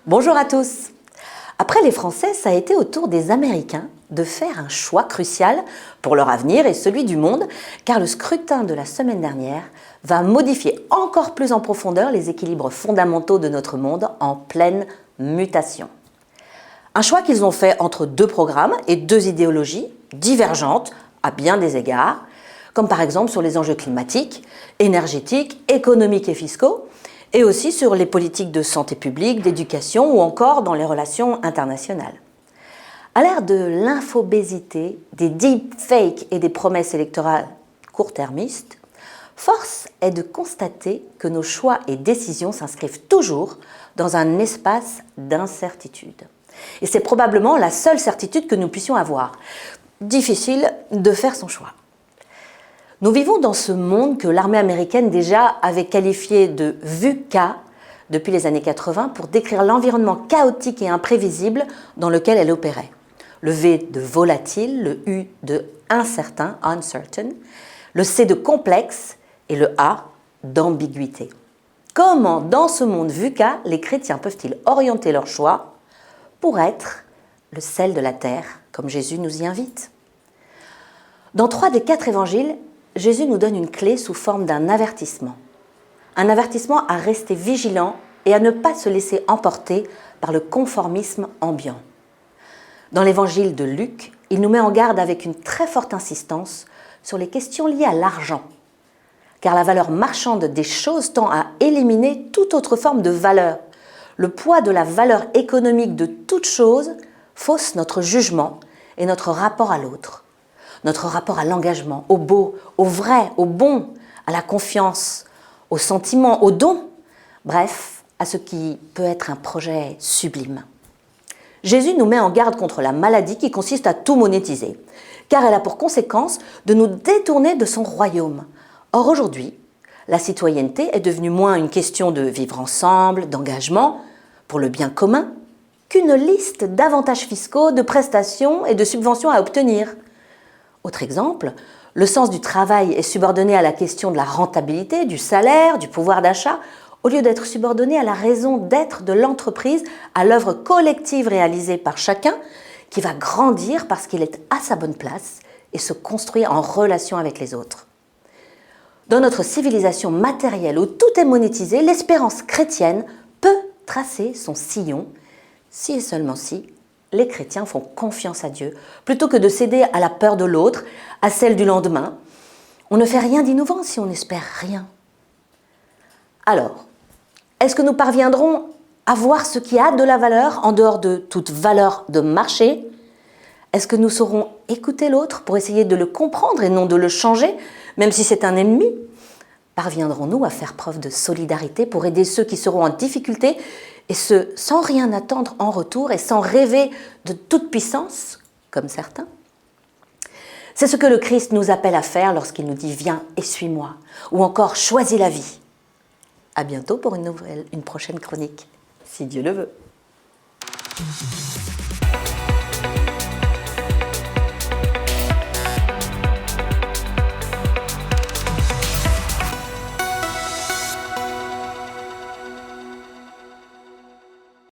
Bonjour à tous. Après les Français, ça a été au tour des Américains de faire un choix crucial pour leur avenir et celui du monde, car le scrutin de la semaine dernière va modifier encore plus en profondeur les équilibres fondamentaux de notre monde en pleine mutation. Un choix qu'ils ont fait entre deux programmes et deux idéologies divergentes à bien des égards, comme par exemple sur les enjeux climatiques, énergétiques, économiques et fiscaux, et aussi sur les politiques de santé publique, d'éducation ou encore dans les relations internationales. À l'ère de l'infobésité, des deepfakes et des promesses électorales court-termistes, force est de constater que nos choix et décisions s'inscrivent toujours dans un espace d'incertitude. Et c'est probablement la seule certitude que nous puissions avoir. Difficile de faire son choix. Nous vivons dans ce monde que l'armée américaine déjà avait qualifié de VUCA depuis les années 80 pour décrire l'environnement chaotique et imprévisible dans lequel elle opérait. Le V de volatile, le U de incertain, uncertain, le C de complexe et le A d'ambiguïté. Comment, dans ce monde VUCA, les chrétiens peuvent-ils orienter leur choix pour être le sel de la terre, comme Jésus nous y invite? Dans 3 des 4 évangiles, Jésus nous donne une clé sous forme d'un avertissement. Un avertissement à rester vigilant et à ne pas se laisser emporter par le conformisme ambiant. Dans l'évangile de Luc, il nous met en garde avec une très forte insistance sur les questions liées à l'argent. Car la valeur marchande des choses tend à éliminer toute autre forme de valeur. Le poids de la valeur économique de toute chose fausse notre jugement et notre rapport à l'autre. Notre rapport à l'engagement, au beau, au vrai, au bon, à la confiance, au sentiment, au don, bref, à ce qui peut être un projet sublime. Jésus nous met en garde contre la maladie qui consiste à tout monétiser, car elle a pour conséquence de nous détourner de son royaume. Or aujourd'hui, la citoyenneté est devenue moins une question de vivre ensemble, d'engagement, pour le bien commun, qu'une liste d'avantages fiscaux, de prestations et de subventions à obtenir. Autre exemple, le sens du travail est subordonné à la question de la rentabilité, du salaire, du pouvoir d'achat, au lieu d'être subordonné à la raison d'être de l'entreprise, à l'œuvre collective réalisée par chacun, qui va grandir parce qu'il est à sa bonne place et se construit en relation avec les autres. Dans notre civilisation matérielle où tout est monétisé, l'espérance chrétienne peut tracer son sillon, si et seulement si les chrétiens font confiance à Dieu, plutôt que de céder à la peur de l'autre, à celle du lendemain. On ne fait rien d'innovant si on n'espère rien. Alors, est-ce que nous parviendrons à voir ce qui a de la valeur en dehors de toute valeur de marché? Est-ce que nous saurons écouter l'autre pour essayer de le comprendre et non de le changer, même si c'est un ennemi? Parviendrons-nous à faire preuve de solidarité pour aider ceux qui seront en difficulté et ce, sans rien attendre en retour et sans rêver de toute puissance, comme certains? C'est ce que le Christ nous appelle à faire lorsqu'il nous dit « Viens et suis-moi » ou encore « Choisis la vie ». À bientôt pour une prochaine chronique, si Dieu le veut.